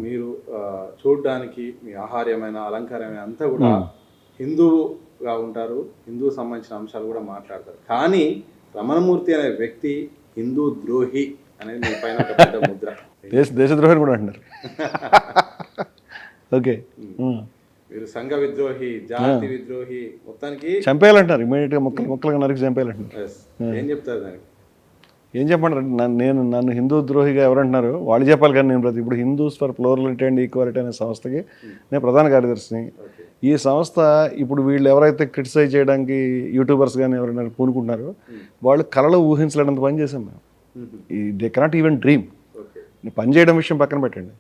మీరు చూడ్డానికి మీ ఆహార్యమైన, అలంకారమైన అంతా గూడా హిందువుగా ఉంటారు. హిందువుకు సంబంధించిన అంశాలు గూడా మాట్లాడతారు. కానీ రమణమూర్తి అనే వ్యక్తి హిందూ ద్రోహి అనేది మీ పైన ఒక పెద్ద ముద్ర. దేశద్రోహి కూడా అంటున్నారు. ఓకే. మీరు సంఘ విద్రోహి, జాతి విద్రోహి, మొత్తానికి చంపేయాలంటారు. ఇమీడియట్గా ముక్కలుగా నరికి చంపేయాలంటున్నారు. ఏం చెప్తారు దానికి? ఏం చెప్పంటారు? నన్ను హిందూ ద్రోహిగా ఎవరంటున్నారు వాళ్ళు చెప్పాలి. కానీ నేను ఇప్పుడు Hindus for plurality and equality అనే సంస్థకి నేను ప్రధాన కార్యదర్శిని. ఈ సంస్థ ఇప్పుడు వీళ్ళు ఎవరైతే క్రిటిసైజ్ చేయడానికి యూట్యూబర్స్ కానీ ఎవరైనా పూనుకుంటున్నారో వాళ్ళు కళలో ఊహించలేనంత పని చేసాం మేము. They cannot even dream. పని చేయడం విషయం పక్కన పెట్టండి.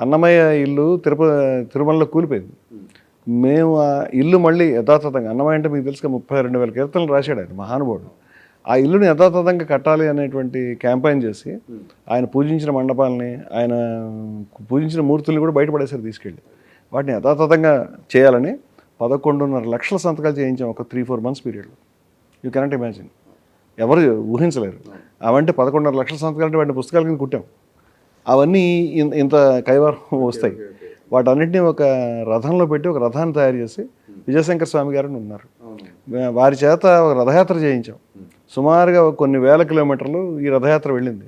అన్నమయ్య ఇల్లు తిరుమలలో కూలిపోయింది. మేము ఆ ఇల్లు మళ్ళీ యథాతథంగా, అన్నమయ్య అంటే మీకు తెలుసుగా 32,000 కీర్తనలు రాశాడు ఆయన మహానుభావుడు. ఆ ఇల్లుని యథాతథంగా కట్టాలి అనేటువంటి క్యాంపెయిన్ చేసి ఆయన పూజించిన మండపాలని, ఆయన పూజించిన మూర్తుల్ని కూడా బయటపడేసారు తీసుకెళ్ళి. వాటిని యథాతథంగా చేయాలని 11.5 లక్షల సంతకాలు చేయించాం ఒక 3-4 మంత్స్ పీరియడ్లో. You cannot imagine. ఎవరు ఊహించలేరు. అవంటే 11.5 లక్షల సంతకాలు అంటే వాటిని పుస్తకాల కింద కుట్టాం. అవన్నీ ఇంత కైవారం వస్తాయి. వాటన్నిటినీ ఒక రథంలో పెట్టి ఒక రథాన్ని తయారు చేసి విజయశంకర స్వామి గారిని ఉన్నారు, వారి చేత ఒక రథయాత్ర చేయించాం. సుమారుగా కొన్ని వేల కిలోమీటర్లు ఈ రథయాత్ర వెళ్ళింది.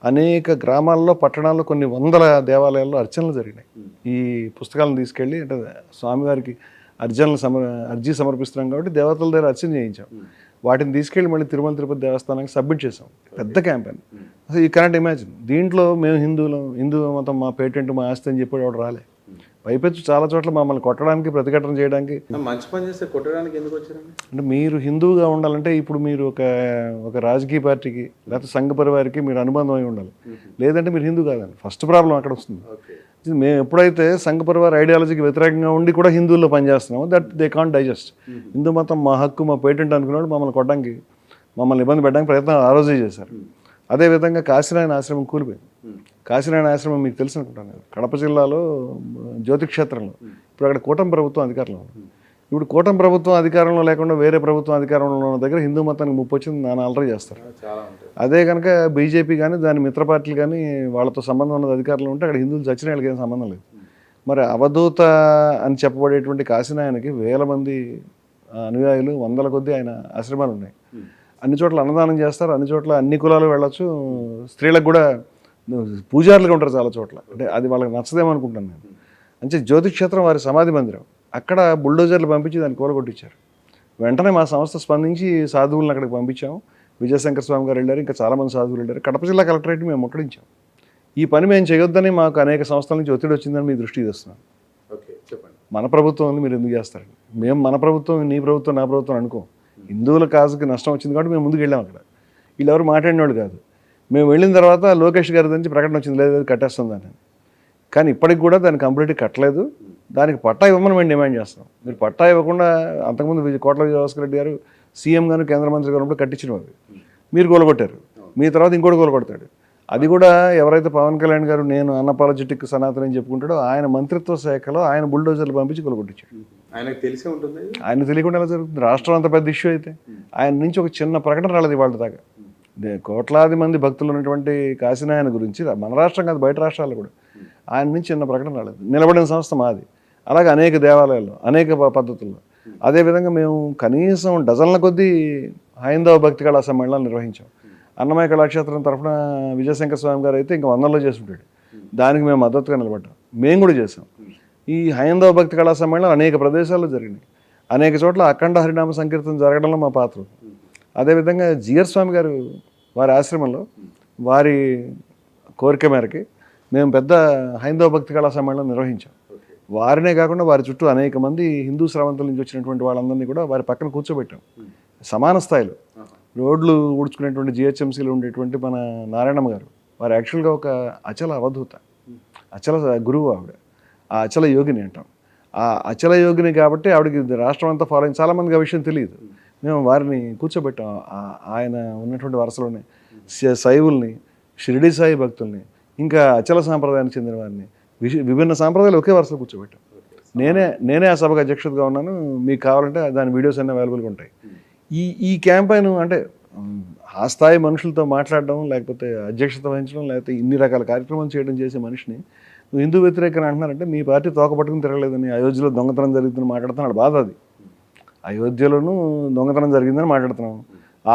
అనేక గ్రామాల్లో, పట్టణాల్లో కొన్ని వందల దేవాలయాల్లో అర్చనలు జరిగినాయి. ఈ పుస్తకాలను తీసుకెళ్ళి అంటే స్వామివారికి అర్జీ సమర్పిస్తున్నాం కాబట్టి దేవతల దగ్గర అర్చన చేయించాం. వాటిని తీసుకెళ్ళి మళ్ళీ తిరుమల తిరుపతి దేవస్థానానికి సబ్మిట్ చేసాం. పెద్ద క్యాంపెయిన్. అసలు యూ కెనాట్ ఇమాజిన్. దీంట్లో మేము హిందూ మతం మా పేటెంట్ మా ఆస్తి అని చెప్పి వాడు రాలే. పైపెచ్చు చాలా చోట్ల మమ్మల్ని కొట్టడానికి, ప్రతిఘటన చేయడానికి. మంచి పని చేస్తే కొట్టడానికి ఎందుకు వచ్చారండి? అంటే మీరు హిందువుగా ఉండాలంటే ఇప్పుడు మీరు ఒక రాజకీయ పార్టీకి లేకపోతే సంఘ పరివారికి మీరు అనుబంధం అయి ఉండాలి. లేదంటే మీరు హిందూ కాదండి. ఫస్ట్ ప్రాబ్లం అక్కడ వస్తుంది. మేము ఎప్పుడైతే సంఘ పరివార ఐడియాలజీకి వ్యతిరేకంగా ఉండి కూడా హిందువుల్లో పనిచేస్తున్నామో దట్ దే కాంట్ డైజెస్ట్. హిందూ మతం మా హక్కు, మా పేటెంట్ అనుకున్నాడు మమ్మల్ని కొట్టడానికి, మమ్మల్ని ఇబ్బంది పెట్టడానికి ప్రయత్నం ఆ రోజే చేశారు. అదేవిధంగా కాశీనారాయణ ఆశ్రమం కూలిపోయింది. కాశీనారాయణ ఆశ్రమం మీకు తెలిసి అనుకుంటాను, కడప జిల్లాలో జ్యోతిక్షేత్రంలో. ఇప్పుడు అక్కడ కూటమి ప్రభుత్వం అధికారంలో ఉంది. ఇప్పుడు కూటమి ప్రభుత్వం అధికారంలో లేకుండా వేరే ప్రభుత్వం అధికారంలో ఉన్న దగ్గర హిందూ మతానికి ముప్పు వచ్చింది, నాన్న అలరీ చేస్తారు. అదే కనుక బీజేపీ కానీ దాని మిత్ర పార్టీలు కానీ వాళ్ళతో సంబంధం ఉన్నది అధికారంలో ఉంటే అక్కడ హిందువులు చచ్చిన వాళ్ళకి ఏం సంబంధం లేదు. మరి అవధూత అని చెప్పబడేటువంటి కాశీనాయనకి వేల మంది అనుయాయులు, వందల కొద్దీ ఆయన ఆశ్రమాలు ఉన్నాయి. అన్ని చోట్ల అన్నదానం చేస్తారు, అన్ని చోట్ల అన్ని కులాలు వెళ్ళొచ్చు. స్త్రీలకు కూడా పూజారులుగా ఉంటారు చాలా చోట్ల. అంటే అది వాళ్ళకి నచ్చదేమనుకుంటాను నేను. అంటే జ్యోతిక్షేత్రం వారి సమాధి మందిరం, అక్కడ బుల్డోజర్లు పంపించి దాన్ని కూలగొట్టించారు. వెంటనే మా సంస్థ స్పందించి సాధువులను అక్కడికి పంపించాము. విజయశంకర స్వామి గారు వెళ్ళారు, ఇంకా చాలామంది సాధువులు వెళ్ళారు. కడప జిల్లా కలెక్టరేట్ని మేము ముట్టడించాం. ఈ పని మేము చేయొద్దని మాకు అనేక సంస్థల నుంచి ఒత్తిడి వచ్చిందని మీ దృష్టికి తెస్తున్నాను. ఓకే, చెప్పండి. మన ప్రభుత్వం ఉంది, మీరు ఎందుకు చేస్తారండి? మేము మన ప్రభుత్వం, నీ ప్రభుత్వం, నా ప్రభుత్వం అనుకో. హిందువుల కాజుకి నష్టం వచ్చింది కాబట్టి మేము ముందుకు వెళ్ళాం. అక్కడ వీళ్ళు ఎవరు మాట్లాడిన వాళ్ళు కాదు. మేము వెళ్ళిన తర్వాత లోకేష్ గారి నుంచి ప్రకటన వచ్చింది, లేదు కట్టేస్తుందని. కానీ ఇప్పటికి కూడా దాన్ని కంప్లీట్గా కట్టలేదు. దానికి పట్టా ఇవ్వమని మేము డిమాండ్ చేస్తాం. మీరు పట్టా ఇవ్వకుండా అంతకుముందు కోట్ల విజయభాస్కర్ రెడ్డి గారు సీఎం గారు, కేంద్ర మంత్రి గారు ఉన్నప్పుడు కట్టించినవి మీరు కూలగొట్టారు. మీ తర్వాత ఇంకోటి కూలగొడతాడు. అది కూడా ఎవరైతే పవన్ కళ్యాణ్ గారు నేను అన్అపాలజెటిక్ సనాతన అని చెప్పుకుంటాడో ఆయన మంత్రిత్వ శాఖలో ఆయన బుల్డోజర్లు పంపించి కూలగొట్టించాడు. ఆయనకు తెలిసే ఉంటుంది. ఆయన తెలియకుండా ఎలా జరుగుతుంది? రాష్ట్రం అంత పెద్ద ఇష్యూ అయితే ఆయన నుంచి ఒక చిన్న ప్రకటన రాలేదు ఇవాళ దాకా. కోట్లాది మంది భక్తులు ఉన్నటువంటి కాశీనాయన గురించి మన రాష్ట్రం కాదు, బయట రాష్ట్రాలు కూడా ఆయన నుంచి చిన్న ప్రకటన రాలేదు. నిలబడిన సంస్థ మాది. అలాగే అనేక దేవాలయాల్లో, అనేక పద్ధతుల్లో. అదేవిధంగా మేము కనీసం డజన్ల కొద్దీ హైందవ భక్తి కళా సమ్మేళనాలు నిర్వహించాం. అన్నమయ్య కళాక్షేత్రం తరఫున విజయశంకర స్వామి గారు అయితే ఇంకా వందల్లో చేస్తుంటాడు. దానికి మేము మద్దతుగా నిలబడ్డాం. మేము కూడా చేసాం. ఈ హైందవ భక్తి కళా సమ్మేళనాలు అనేక ప్రదేశాల్లో జరిగినాయి. అనేక చోట్ల అఖండ హరినామ సంకీర్తన జరగడంలో మా పాత్ర. అదేవిధంగా జిఆర్ స్వామి గారు వారి ఆశ్రమంలో వారి కోరిక మేరకి మేము పెద్ద హైందవ భక్తి కళా సమ్మేళనం నిర్వహించాం. వారినే కాకుండా వారి చుట్టూ అనేక మంది హిందూ శ్రావంతుల నుంచి వచ్చినటువంటి వాళ్ళందరినీ కూడా వారి పక్కన కూర్చోబెట్టాం. సమాన స్థాయిలో రోడ్లు ఊడ్చుకునేటువంటి జిహెచ్ఎంసీలో ఉండేటువంటి మన నారాయణమ్మ గారు, వారు యాక్చువల్గా ఒక అచల అవధూత, అచల గురువు ఆవిడ. ఆ అచల యోగిని అంటాం. ఆ అచల యోగిని కాబట్టి ఆవిడకి రాష్ట్రం అంతా ఫాలో అయింది. చాలామందికి ఆ విషయం తెలియదు. మేము వారిని కూర్చోబెట్టాం. ఆయన ఉన్నటువంటి వరుసలోనే శైవుల్ని, షిరిడి సాయి భక్తుల్ని, ఇంకా అచల సాంప్రదాయానికి చెందిన వారిని, విభిన్న సాంప్రదాయాలు ఒకే వరుసలో కూర్చోబెట్టాం. నేనే ఆ సభకు అధ్యక్షతగా ఉన్నాను. మీకు కావాలంటే దాని వీడియోస్ అన్నీ అవైలబుల్గా ఉంటాయి. ఈ క్యాంపెయిన్ అంటే ఆ స్థాయి మనుషులతో మాట్లాడడం, లేకపోతే అధ్యక్షత వహించడం, లేకపోతే ఇన్ని రకాల కార్యక్రమాలు చేయడం చేసే మనిషిని నువ్వు హిందూ వ్యతిరేకని అంటున్నారంటే మీ పార్టీ తోక పట్టుకుని తిరగలేదని, అయోధ్యలో దొంగతనం జరుగుతుందని మాట్లాడుతున్నాడు, బాధ అది. అయోధ్యలోనూ దొంగతనం జరిగిందని మాట్లాడుతున్నాం.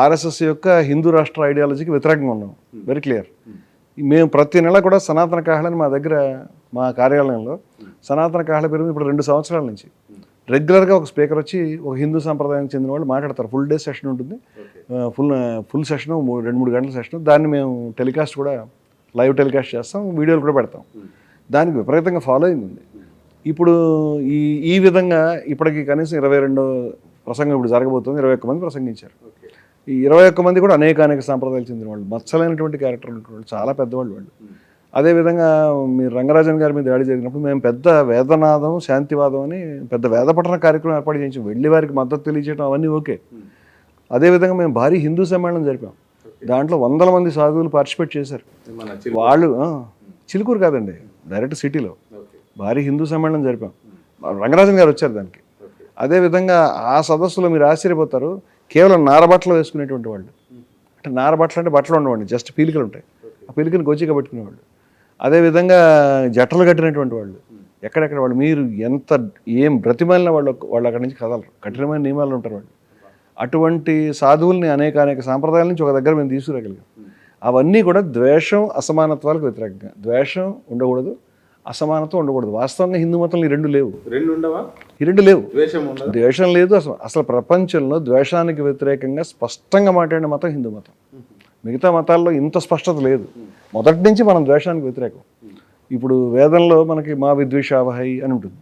ఆర్ఎస్ఎస్ యొక్క హిందూ రాష్ట్ర ఐడియాలజీకి వ్యతిరేకంగా ఉన్నాం, వెరీ క్లియర్. మేము ప్రతి నెల కూడా సనాతన కాహళని మా దగ్గర మా కార్యాలయంలో సనాతన కాహళ పేరు మీద ఇప్పుడు 2 సంవత్సరాల నుంచి రెగ్యులర్గా ఒక స్పీకర్ వచ్చి ఒక హిందూ సంప్రదాయానికి చెందిన వాళ్ళు మాట్లాడతారు. ఫుల్ డే సెషన్ ఉంటుంది, ఫుల్ సెషను 2-3 గంటల సెషను. దాన్ని మేము టెలికాస్ట్ కూడా లైవ్ టెలికాస్ట్ చేస్తాం, వీడియోలు కూడా పెడతాం. దానికి విపరీతంగా ఫాలోయింగ్ ఉంది. ఇప్పుడు ఈ విధంగా ఇప్పటికి కనీసం 22 ప్రసంగం ఇప్పుడు జరగబోతుంది. 21 మంది ప్రసంగించారు. ఈ 21 మంది కూడా అనేక సాంప్రదాయాలు చెందిన వాళ్ళు, మచ్చలైనటువంటి క్యారెక్టర్ ఉన్నటువంటి చాలా పెద్దవాళ్ళు వాళ్ళు. అదేవిధంగా మీరు రంగరాజన్ గారి మీద దాడి జరిగినప్పుడు మేము పెద్ద వేదనాదం, శాంతివాదం అని పెద్ద వేదపఠన కార్యక్రమం ఏర్పాటు చేయించాం. వెళ్ళి వారికి మద్దతు తెలియజేయడం అవన్నీ ఓకే. అదేవిధంగా మేము భారీ హిందూ సమ్మేళనం జరిపాం. దాంట్లో 100 మంది సాధువులు పార్టిసిపేట్ చేశారు. వాళ్ళు చిలుకూరు కాదండి, డైరెక్ట్ సిటీలో భారీ హిందూ సమ్మేళనం జరిపాం. రంగరాజన్ గారు వచ్చారు దానికి. అదేవిధంగా ఆ సదస్సులో మీరు ఆశ్చర్యపోతారు, కేవలం నారబట్టలు వేసుకునేటువంటి వాళ్ళు. అంటే నారబట్టలు అంటే బట్టలు ఉండవండి, జస్ట్ పీలికలు ఉంటాయి. ఆ పీలికలు గొచ్చిగా పట్టుకునేవాళ్ళు. అదేవిధంగా జట్టలు కట్టినటువంటి వాళ్ళు, ఎక్కడెక్కడ వాళ్ళు, మీరు ఏం బ్రతిమాలిన వాళ్ళు అక్కడి నుంచి కదలరు. కఠినమైన నియమాలు ఉంటారు వాళ్ళు. అటువంటి సాధువుల్ని అనేక సాంప్రదాయాల నుంచి ఒక దగ్గర మేము తీసుకురాగలిగాం. అవన్నీ కూడా ద్వేషం, అసమానత్వాలకు వ్యతిరేకంగా. ద్వేషం ఉండకూడదు, అసమానత్వం ఉండకూడదు. వాస్తవంగా హిందూ మతంలో ఈ 2 లేవు. ఈ 2 లేవు. ద్వేషం లేదు. అసలు ప్రపంచంలో ద్వేషానికి వ్యతిరేకంగా స్పష్టంగా మాట్లాడిన మతం హిందూ మతం. మిగతా మతాల్లో ఇంత స్పష్టత లేదు. మొదటి నుంచి మనం ద్వేషానికి వ్యతిరేకం. ఇప్పుడు వేదంలో మనకి మా విద్వేషావహై అని ఉంటుంది,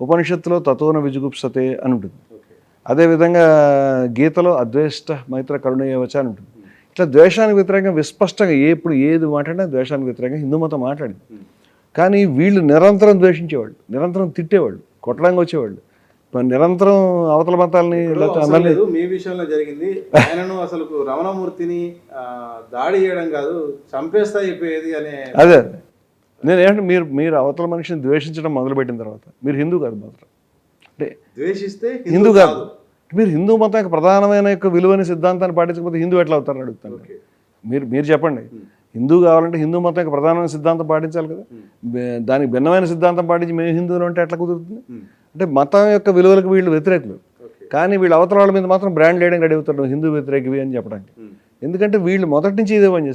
ఉపనిషత్తులో తతోన విజుగుప్సతే అని ఉంటుంది, అదేవిధంగా గీతలో అద్వేష్ట మైత్ర కరుణేయవచ అని ఉంటుంది. ఇట్లా ద్వేషానికి వ్యతిరేకంగా విస్పష్టంగా ఎప్పుడు ఏది మాట్లాడినా ద్వేషానికి వ్యతిరేకంగా హిందూ మతం మాట్లాడింది. కానీ వీళ్ళు నిరంతరం ద్వేషించేవాళ్ళు, నిరంతరం తిట్టేవాళ్ళు, కొట్టడానికి వచ్చేవాళ్ళు, నిరంతరం అవతల మతాలని. మీ విషయంలో జరిగింది ఆయనను అసలు రమణమూర్తిని దాడి చేయడం కాదు, చంపేస్తా అయిపోయేది అనే. అదే నేనేంటే మీరు అవతల మనిషిని ద్వేషించడం మొదలుపెట్టిన తర్వాత మీరు హిందూ కాదు, మాత్రం అంటే ద్వేషిస్తే హిందూ కాదు. మీరు హిందూ మతం యొక్క ప్రధానమైన యొక్క విలువైన సిద్ధాంతాన్ని పాటించకపోతే హిందూ ఎట్లా అవుతారని అడుగుతాను. మీరు చెప్పండి, హిందూ కావాలంటే హిందూ మతం యొక్క ప్రధానమైన సిద్ధాంతం పాటించాలి కదా. దానికి భిన్నమైన సిద్ధాంతం పాటించి మేము హిందువులు అంటే ఎట్లా కుదురుతుంది? అంటే మతం యొక్క విలువలకు వీళ్ళు వ్యతిరేకులు, కానీ వీళ్ళు అవతల వాళ్ళ మీద మాత్రం బ్రాండ్ వేయడం రెడీ అవుతారు హిందూ వ్యతిరేకవి అని చెప్పడానికి. ఎందుకంటే వీళ్ళు మొదటి నుంచి ఇదే పని చేస్తారు.